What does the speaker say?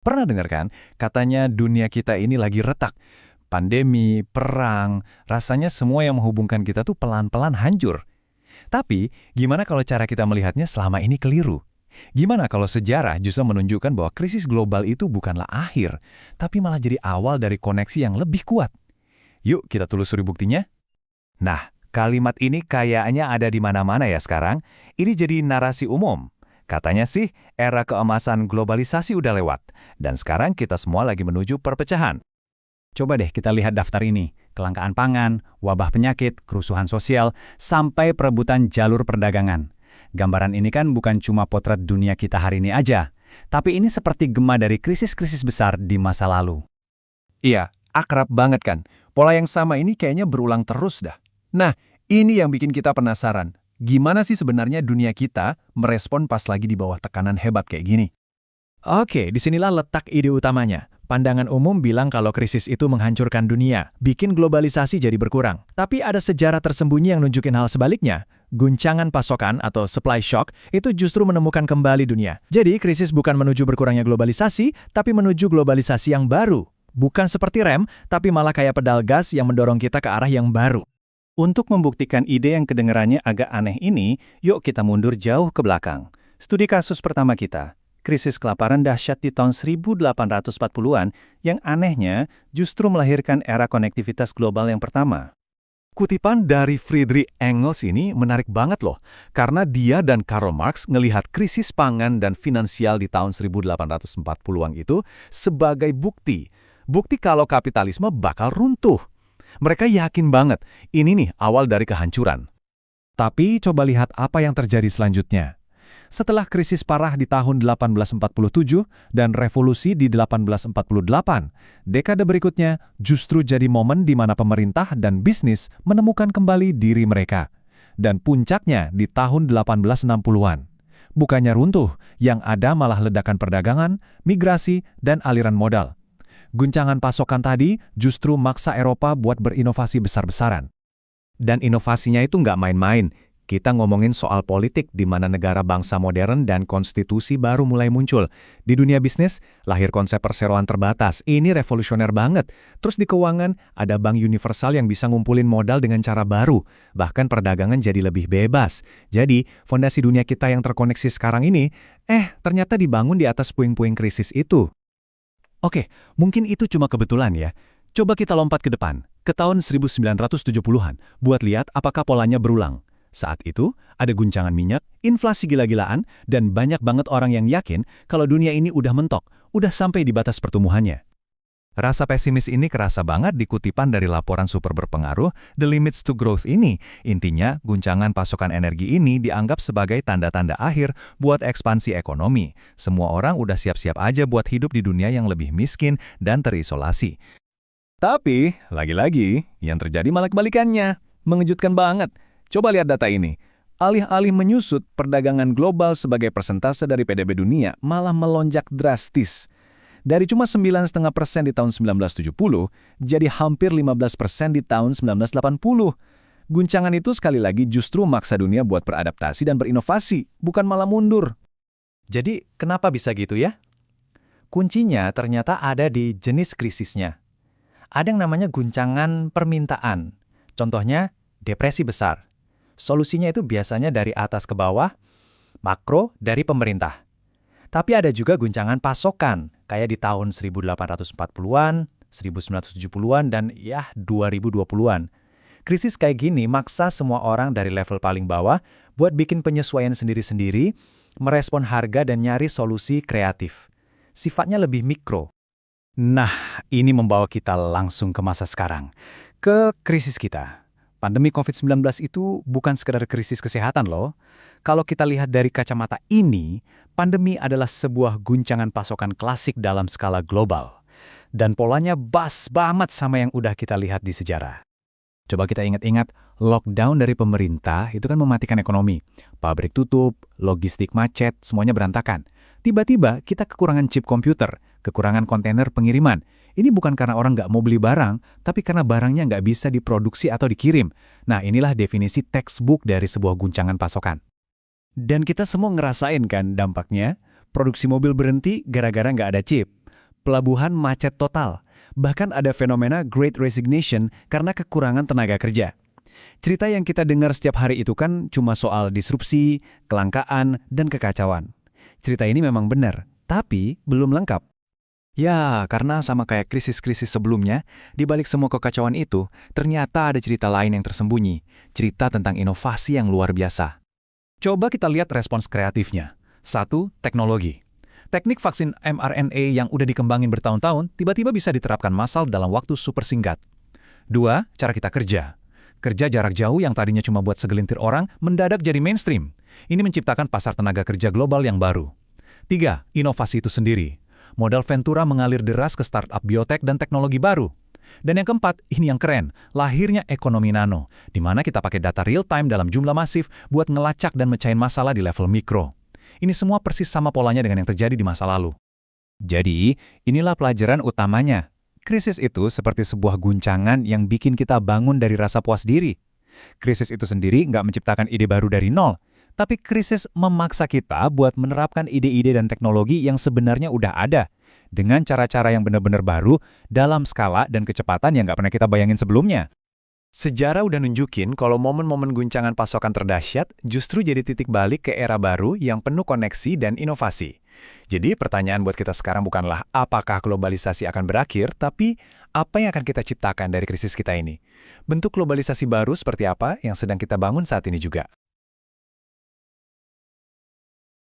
Pernah dengar kan, katanya dunia kita ini lagi retak. Pandemi, perang, rasanya semua yang menghubungkan kita tuh pelan-pelan hancur. Tapi, gimana kalau cara kita melihatnya selama ini keliru? Gimana kalau sejarah justru menunjukkan bahwa krisis global itu bukanlah akhir, tapi malah jadi awal dari koneksi yang lebih kuat? Yuk kita telusuri buktinya. Nah, kalimat ini kayaknya ada di mana-mana ya sekarang. Ini jadi narasi umum. Katanya sih, era keemasan globalisasi udah lewat, dan sekarang kita semua lagi menuju perpecahan. Coba deh kita lihat daftar ini. Kelangkaan pangan, wabah penyakit, kerusuhan sosial, sampai perebutan jalur perdagangan. Gambaran ini kan bukan cuma potret dunia kita hari ini aja, tapi ini seperti gema dari krisis-krisis besar di masa lalu. Iya, akrab banget kan. Pola yang sama ini kayaknya berulang terus dah. Nah, ini yang bikin kita penasaran. Gimana sih sebenarnya dunia kita merespon pas lagi di bawah tekanan hebat kayak gini? Oke, disinilah letak ide utamanya. Pandangan umum bilang kalau krisis itu menghancurkan dunia, bikin globalisasi jadi berkurang. Tapi ada sejarah tersembunyi yang nunjukin hal sebaliknya. Guncangan pasokan atau supply shock itu justru menemukan kembali dunia. Jadi krisis bukan menuju berkurangnya globalisasi, tapi menuju globalisasi yang baru. Bukan seperti rem, tapi malah kayak pedal gas yang mendorong kita ke arah yang baru. Untuk membuktikan ide yang kedengarannya agak aneh ini, yuk kita mundur jauh ke belakang. Studi kasus pertama kita, krisis kelaparan dahsyat di tahun 1840-an yang anehnya justru melahirkan era konektivitas global yang pertama. Kutipan dari Friedrich Engels ini menarik banget loh, karena dia dan Karl Marx ngelihat krisis pangan dan finansial di tahun 1840-an itu sebagai bukti kalau kapitalisme bakal runtuh. Mereka yakin banget, ini nih awal dari kehancuran. Tapi coba lihat apa yang terjadi selanjutnya. Setelah krisis parah di tahun 1847 dan revolusi di 1848, dekade berikutnya justru jadi momen di mana pemerintah dan bisnis menemukan kembali diri mereka. Dan puncaknya di tahun 1860-an. Bukannya runtuh, yang ada malah ledakan perdagangan, migrasi, dan aliran modal. Guncangan pasokan tadi justru maksa Eropa buat berinovasi besar-besaran. Dan inovasinya itu nggak main-main. Kita ngomongin soal politik di mana negara bangsa modern dan konstitusi baru mulai muncul. Di dunia bisnis, lahir konsep perseroan terbatas. Ini revolusioner banget. Terus di keuangan, ada bank universal yang bisa ngumpulin modal dengan cara baru. Bahkan perdagangan jadi lebih bebas. Jadi, fondasi dunia kita yang terkoneksi sekarang ini, ternyata dibangun di atas puing-puing krisis itu. Oke, mungkin itu cuma kebetulan ya. Coba kita lompat ke depan, ke tahun 1970-an, buat lihat apakah polanya berulang. Saat itu, ada guncangan minyak, inflasi gila-gilaan, dan banyak banget orang yang yakin kalau dunia ini udah mentok, udah sampai di batas pertumbuhannya. Rasa pesimis ini kerasa banget di kutipan dari laporan super berpengaruh The Limits to Growth ini. Intinya, guncangan pasokan energi ini dianggap sebagai tanda-tanda akhir buat ekspansi ekonomi. Semua orang udah siap-siap aja buat hidup di dunia yang lebih miskin dan terisolasi. Tapi, lagi-lagi, yang terjadi malah kebalikannya. Mengejutkan banget. Coba lihat data ini. Alih-alih menyusut, perdagangan global sebagai persentase dari PDB dunia malah melonjak drastis. Dari cuma 9,5% di tahun 1970, jadi hampir 15% di tahun 1980. Guncangan itu sekali lagi justru maksa dunia buat beradaptasi dan berinovasi, bukan malah mundur. Jadi, kenapa bisa gitu ya? Kuncinya ternyata ada di jenis krisisnya. Ada yang namanya guncangan permintaan. Contohnya, depresi besar. Solusinya itu biasanya dari atas ke bawah, makro dari pemerintah. Tapi ada juga guncangan pasokan, kayak di tahun 1840-an, 1970-an, dan 2020-an. Krisis kayak gini maksa semua orang dari level paling bawah buat bikin penyesuaian sendiri-sendiri, merespon harga dan nyari solusi kreatif. Sifatnya lebih mikro. Nah, ini membawa kita langsung ke masa sekarang, ke krisis kita. Pandemi COVID-19 itu bukan sekedar krisis kesehatan loh. Kalau kita lihat dari kacamata ini, pandemi adalah sebuah guncangan pasokan klasik dalam skala global. Dan polanya pas banget sama yang udah kita lihat di sejarah. Coba kita ingat-ingat, lockdown dari pemerintah itu kan mematikan ekonomi. Pabrik tutup, logistik macet, semuanya berantakan. Tiba-tiba kita kekurangan chip komputer, kekurangan kontainer pengiriman. Ini bukan karena orang nggak mau beli barang, tapi karena barangnya nggak bisa diproduksi atau dikirim. Nah, inilah definisi textbook dari sebuah guncangan pasokan. Dan kita semua ngerasain kan dampaknya, produksi mobil berhenti gara-gara nggak ada chip. pelabuhan macet total. Bahkan ada fenomena Great Resignation karena kekurangan tenaga kerja. Cerita yang kita dengar setiap hari itu kan cuma soal disrupsi, kelangkaan, dan kekacauan. Cerita ini memang benar, tapi belum lengkap. Ya, karena sama kayak krisis-krisis sebelumnya, di balik semua kekacauan itu, ternyata ada cerita lain yang tersembunyi, cerita tentang inovasi yang luar biasa. Coba kita lihat respons kreatifnya. 1. Teknologi. Teknik vaksin mRNA yang udah dikembangin bertahun-tahun, tiba-tiba bisa diterapkan massal dalam waktu super singkat. 2. Cara kita kerja. Kerja jarak jauh yang tadinya cuma buat segelintir orang, mendadak jadi mainstream. Ini menciptakan pasar tenaga kerja global yang baru. 3. Inovasi itu sendiri. Modal Ventura mengalir deras ke startup biotek dan teknologi baru. Dan yang keempat, ini yang keren, lahirnya ekonomi nano, di mana kita pakai data real-time dalam jumlah masif buat ngelacak dan mecahin masalah di level mikro. Ini semua persis sama polanya dengan yang terjadi di masa lalu. Jadi, inilah pelajaran utamanya. Krisis itu seperti sebuah guncangan yang bikin kita bangun dari rasa puas diri. Krisis itu sendiri nggak menciptakan ide baru dari nol, tapi krisis memaksa kita buat menerapkan ide-ide dan teknologi yang sebenarnya udah ada, dengan cara-cara yang benar-benar baru, dalam skala dan kecepatan yang nggak pernah kita bayangin sebelumnya. Sejarah udah nunjukin kalau momen-momen guncangan pasokan terdahsyat justru jadi titik balik ke era baru yang penuh koneksi dan inovasi. Jadi pertanyaan buat kita sekarang bukanlah apakah globalisasi akan berakhir, tapi apa yang akan kita ciptakan dari krisis kita ini. Bentuk globalisasi baru seperti apa yang sedang kita bangun saat ini juga.